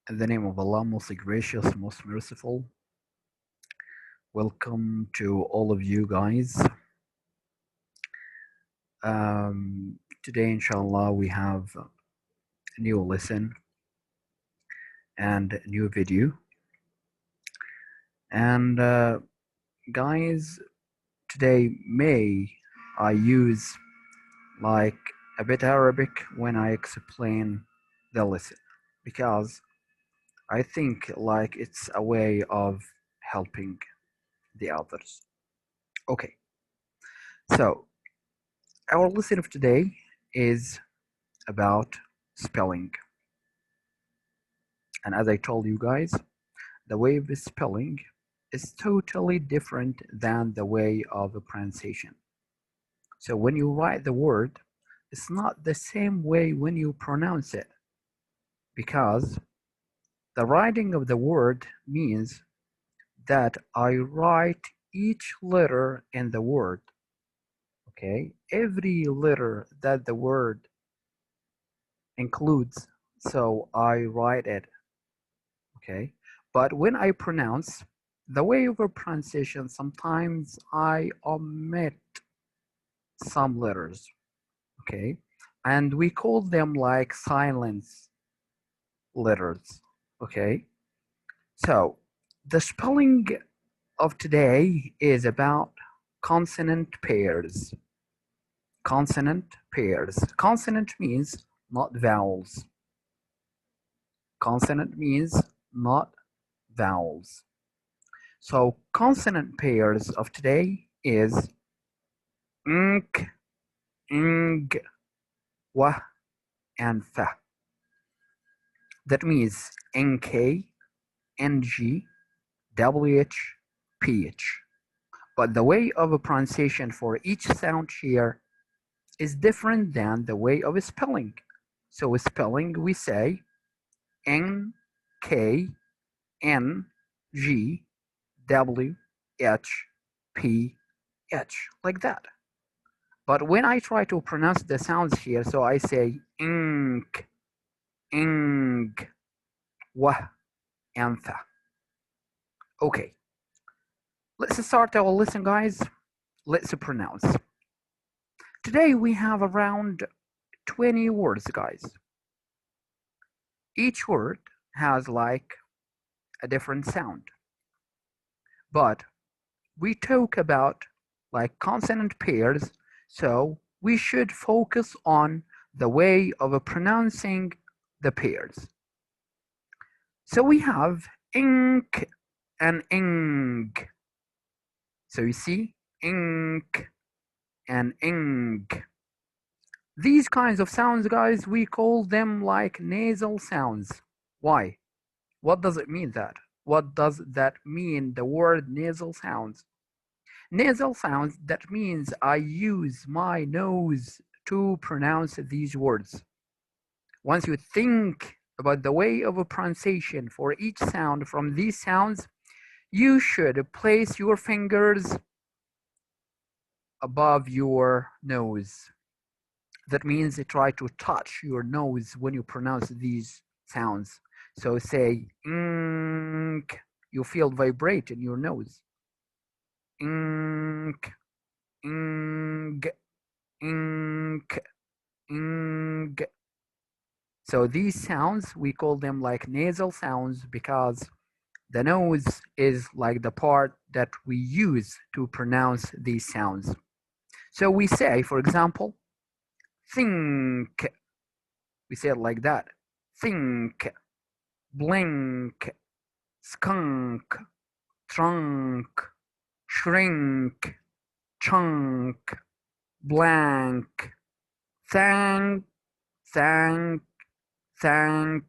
In the name of Allah, most gracious, most merciful, welcome to all of you guys. Today, inshallah, we have a new lesson and a new video. And guys, today may I use like a bit Arabic when I explain the lesson because I think like it's a way of helping the others. Okay, so our lesson of today is about spelling. And as I told you guys, the way of spelling is totally different than the way of pronunciation. So when you write the word, it's not the same way when you pronounce it, because the writing of the word means that I write each letter in the word. Okay, every letter that the word includes, so I write it. Okay, but when I pronounce, the way of pronunciation, sometimes I omit some letters. Okay, and we call them like silence letters. Okay, so the spelling of today is about consonant pairs. Consonant pairs. Consonant means not vowels. Consonant means not vowels. So consonant pairs of today is nk, ng, wa, and fa. That means nk, ng, wh, ph. But the way of pronunciation for each sound here is different than the way of spelling. So spelling, we say n, k, n, g, w, h, p, h, like that. But when I try to pronounce the sounds here, so I say ink, ing, wah, and tha. Okay, let's start our lesson, guys. Let's pronounce. Today we have around 20 words, guys. Each word has like a different sound. But we talk about like consonant pairs, so we should focus on the way of pronouncing the pairs. So we have ink and ing. So you see, ink and ing. These kinds of sounds, guys, we call them like nasal sounds. Why? What does it mean that? What does that mean, the word nasal sounds? Nasal sounds, that means I use my nose to pronounce these words. Once you think about the way of a pronunciation for each sound from these sounds, you should place your fingers above your nose. That means try to touch your nose when you pronounce these sounds. So say ink, you feel vibrate in your nose. Ink, ing, ink, ing. So these sounds, we call them like nasal sounds because the nose is like the part that we use to pronounce these sounds. So we say, for example, think. We say it like that. Think, blink, skunk, trunk, shrink, chunk, blank, thank, thank, thank.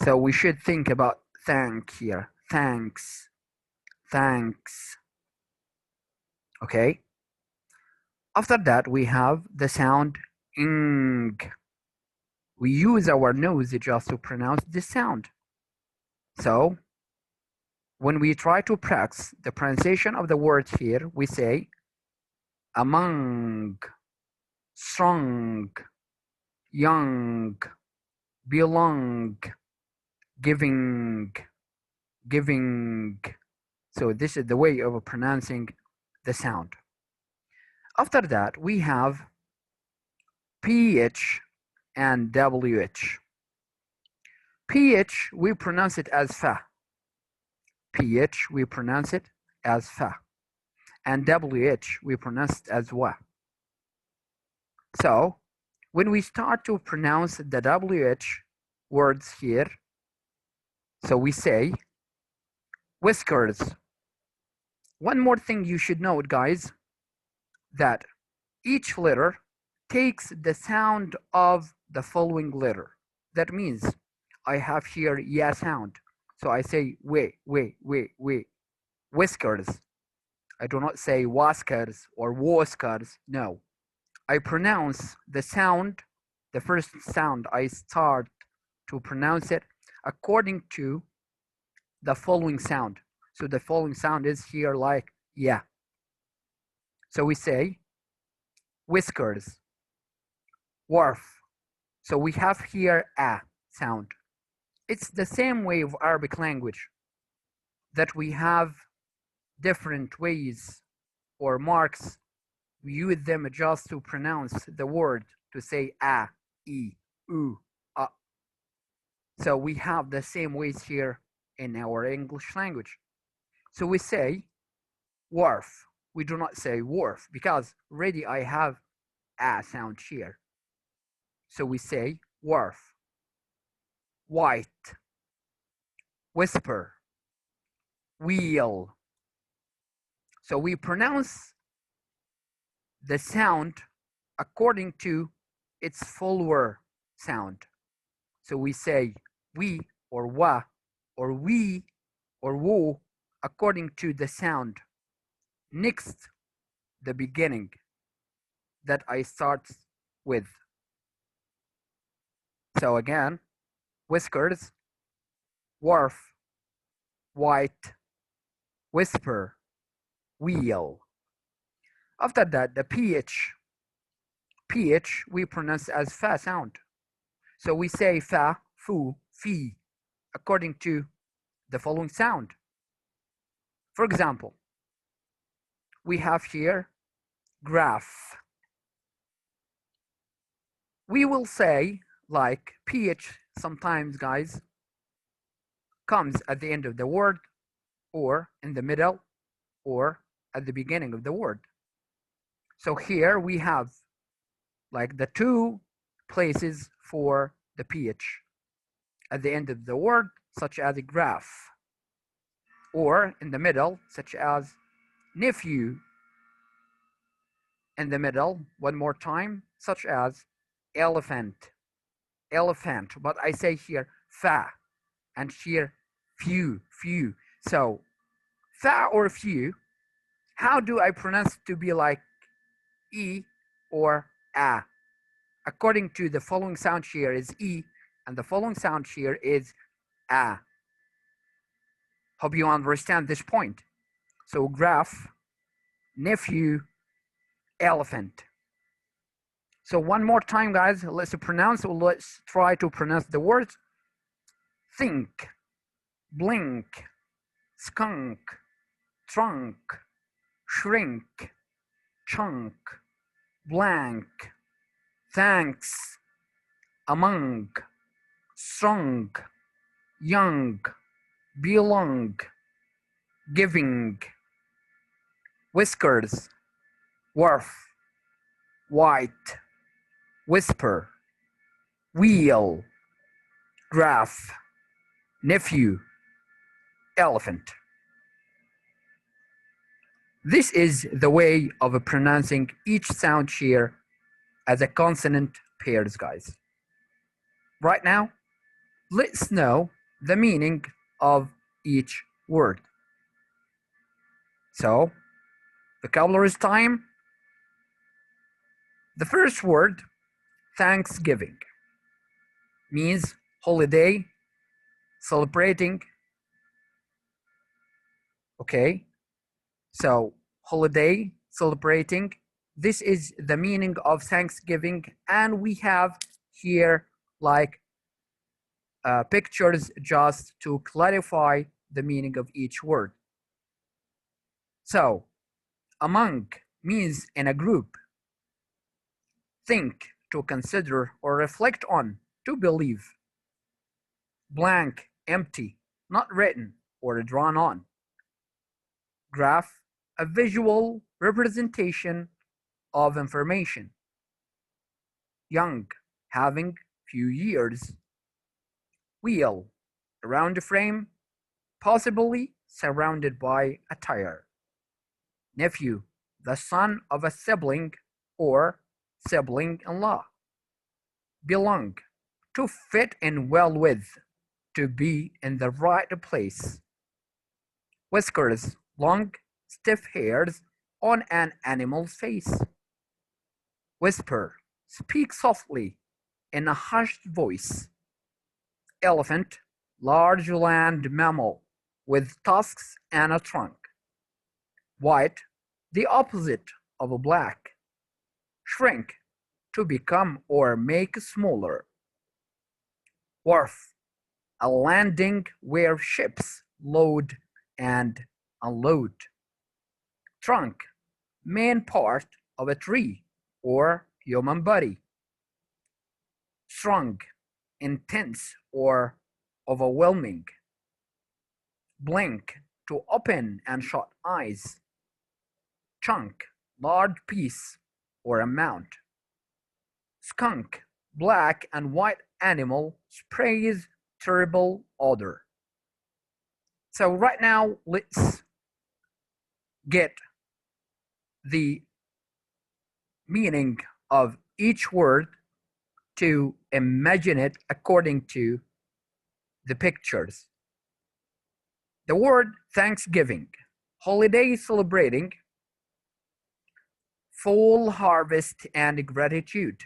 So we should think about thank here. Thanks, thanks. Okay. After that, we have the sound ing. We use our nose just to pronounce this sound. So when we try to practice the pronunciation of the word here, we say among, strong, young, belong, giving, giving. So this is the way of pronouncing the sound. After that, we have PH and WH. PH, we pronounce it as fa. PH, we pronounce it as fa. And WH, we pronounce it as wa. So, when we start to pronounce the WH words here, so we say whiskers. One more thing you should note, guys, that each letter takes the sound of the following letter. That means I have here ya sound. So I say we, whiskers. I do not say waskers or waskers. No. I pronounce the sound, the first sound, I start to pronounce it according to the following sound. So the following sound is here like yeah. So we say whiskers, wharf. So we have here a sound. It's the same way of Arabic language that we have different ways or marks. We use them just to pronounce the word, to say a, e, u, a. So we have the same ways here in our English language. So we say wharf. We do not say wharf because already I have a sound here. So we say wharf, white, whisper, wheel. So we pronounce the sound according to its follower sound. So we say we or wa or we or wo according to the sound next the beginning that I start with. So again, whiskers, wharf, white, whisper, wheel. After that, the PH we pronounce as fa sound. So we say fa, fu, fi, according to the following sound. For example, we have here graph. We will say like PH sometimes, guys, comes at the end of the word or in the middle or at the beginning of the word. So here we have like the two places for the PH at the end of the word, such as a graph, or in the middle, such as nephew. In the middle, one more time, such as elephant, elephant. But I say here fa, and here few. So fa or few, how do I pronounce to be like e or a? According to the following sound here is e, and the following sound here is a. Hope you understand this point. So graph, nephew, elephant. So one more time, guys, let's try to pronounce the words. Think, blink, skunk, trunk, shrink, chunk, blank, thanks, among, strong, young, belong, giving, whiskers, wharf, white, whisper, wheel, graph, nephew, elephant. This is the way of pronouncing each sound here as a consonant pairs, guys. Right now, let's know the meaning of each word. So, vocabulary time. The first word, Thanksgiving, means holiday, celebrating. Okay, so holiday, celebrating. This is the meaning of Thanksgiving, and we have here like pictures just to clarify the meaning of each word. So, among means in a group. Think, to consider or reflect on, to believe. Blank, empty, not written or drawn on. Graph, a visual representation of information. Young, having few years. Wheel, around the frame, possibly surrounded by a tire. Nephew, the son of a sibling or sibling-in-law. Belong, to fit in well with, to be in the right place. Whiskers, long, stiff hairs on an animal's face. Whisper, speak softly in a hushed voice. Elephant, large land mammal with tusks and a trunk. White, the opposite of a black. Shrink, to become or make smaller. Wharf, a landing where ships load and unload. Trunk, main part of a tree or human body. Strong, intense or overwhelming. Blink, to open and shut eyes. Chunk, large piece or amount. Skunk, black and white animal, sprays terrible odor. So right now, let's get the meaning of each word to imagine it according to the pictures. The word Thanksgiving, holiday celebrating, fall harvest and gratitude.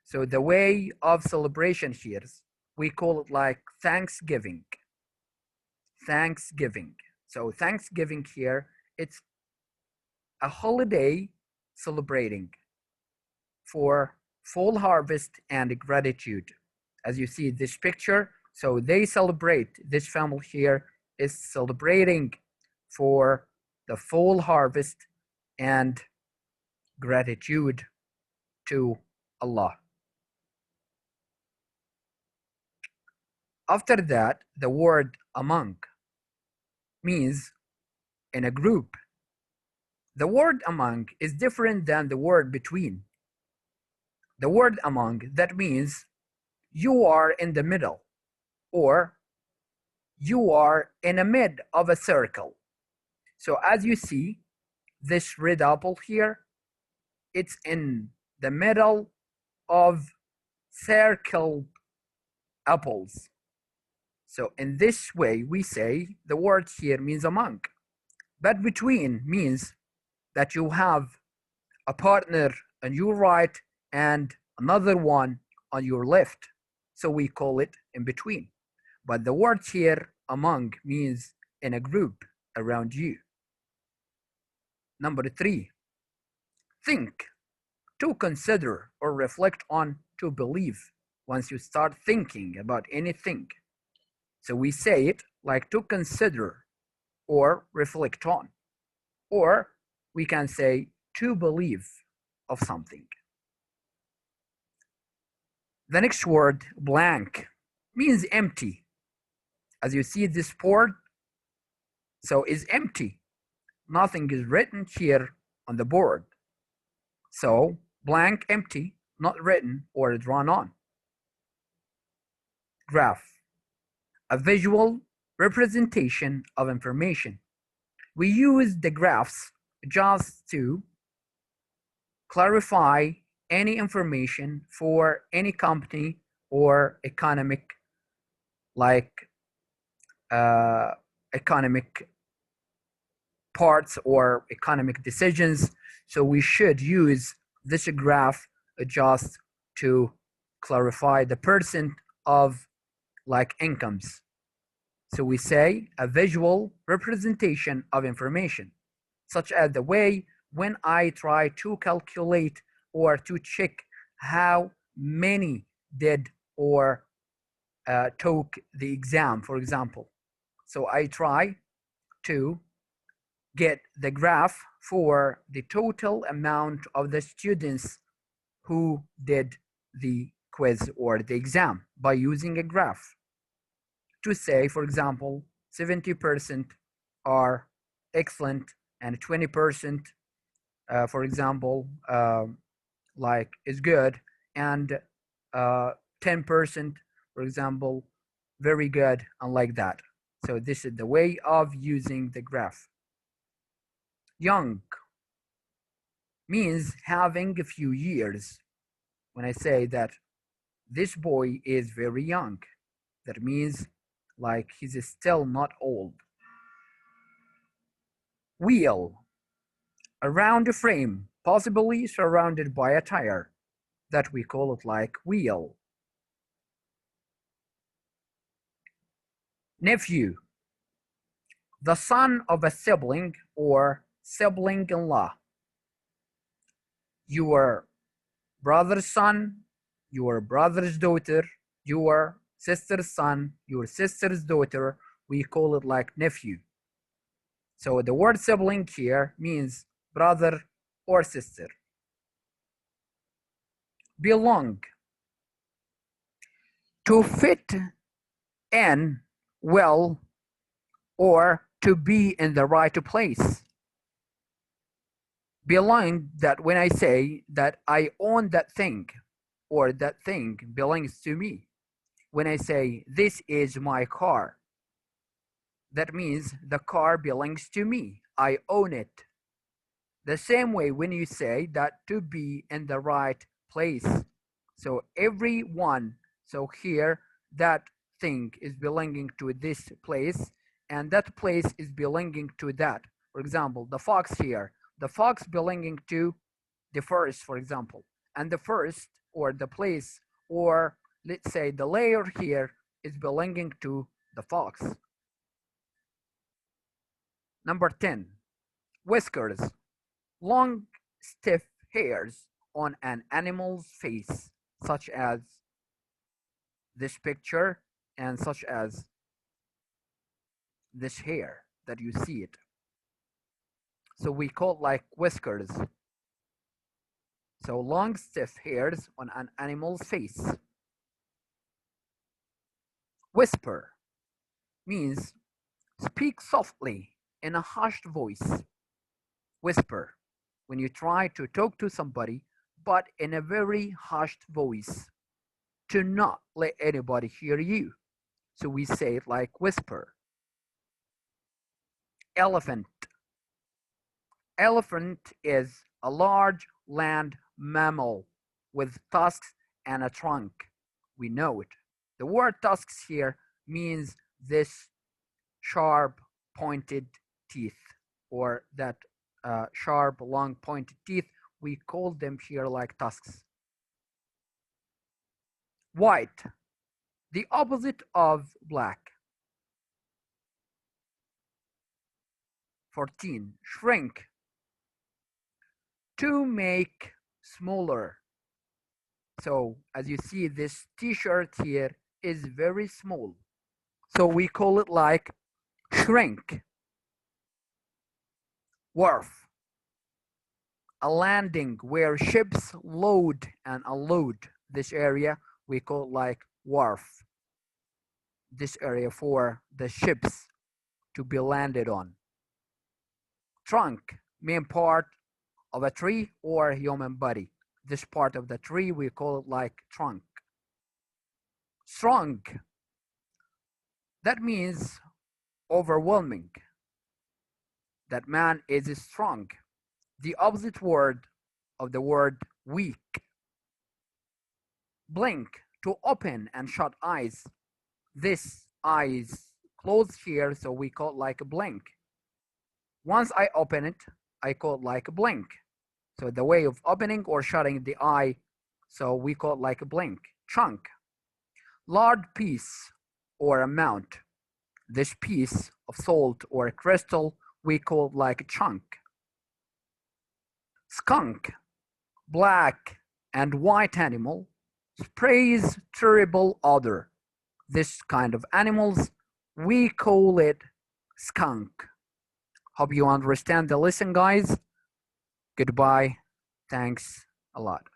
So the way of celebration here, we call it like Thanksgiving. Thanksgiving. So Thanksgiving here, it's a holiday celebrating for fall harvest and gratitude. As you see this picture, so they celebrate, this family here is celebrating for the fall harvest and gratitude to Allah. After that, the word among means in a group. The word among is different than the word between. The word among, that means you are in the middle, or you are in the mid of a circle. So as you see, this red apple here, it's in the middle of circle apples. So in this way, we say the word here means among. But between means that you have a partner on your right and another one on your left. So we call it in between. But the word here, among, means in a group around you. Number 3, think, to consider or reflect on, to believe. Once you start thinking about anything. So we say it like to consider or reflect on. Or we can say to believe of something. The next word, blank, means empty. As you see this board, so is empty. Nothing is written here on the board. So blank, empty, not written or drawn on. Graph, a visual representation of information. We use the graphs just to clarify any information for any company or economic, like economic parts or economic decisions. So we should use this graph just to clarify the percent of like incomes. So we say a visual representation of information, such as the way when I try to calculate or to check how many did or took the exam, for example. So I try to get the graph for the total amount of the students who did the quiz or the exam by using a graph to say, for example, 70% are excellent and 20%, for example, like is good, and 10%, for example, very good, and like that. So this is the way of using the graph. Young means having a few years. When I say that this boy is very young, that means like he's still not old. Wheel, a round frame, possibly surrounded by a tire, that we call it like wheel. Nephew, the son of a sibling or sibling-in-law. Your brother's son, your brother's daughter, your sister's son, your sister's daughter, we call it like nephew. So the word sibling here means brother or sister. Belong, to fit in well or to be in the right place. Belong, that when I say that I own that thing or that thing belongs to me. When I say this is my car, that means the car belongs to me. I own it. The same way when you say that to be in the right place. So everyone, so here that thing is belonging to this place and that place is belonging to that. For example, the fox here, the fox belonging to the forest, for example, and the first or the place or let's say the layer here is belonging to the fox. Number 10, whiskers, long stiff hairs on an animal's face, such as this picture and such as this hair that you see it. So we call it like whiskers. So long stiff hairs on an animal's face. Whisper means speak softly in a hushed voice. Whisper, when you try to talk to somebody, but in a very hushed voice, to not let anybody hear you. So we say it like whisper. Elephant. Elephant is a large land mammal with tusks and a trunk. We know it. The word tusks here means this sharp pointed teeth or that sharp long pointed teeth. We call them here like tusks. White, the opposite of black. 14, shrink, to make smaller. So as you see, this t-shirt here is very small. So we call it like shrink. Wharf, a landing where ships load and unload. This area we call like wharf. This area for the ships to be landed on. Trunk, main part of a tree or human body. This part of the tree we call it like trunk. Strong, that means overwhelming. That man is strong. The opposite word of the word weak. Blink, to open and shut eyes. This eyes closed here, so we call it like a blink. Once I open it, I call it like a blink. So the way of opening or shutting the eye, so we call it like a blink. Chunk, large piece or amount. This piece of salt or crystal, we call it like a chunk. Skunk, black and white animal, sprays terrible odor. this kind of animals, we call it skunk. Hope you understand the lesson, guys. Goodbye. Thanks a lot.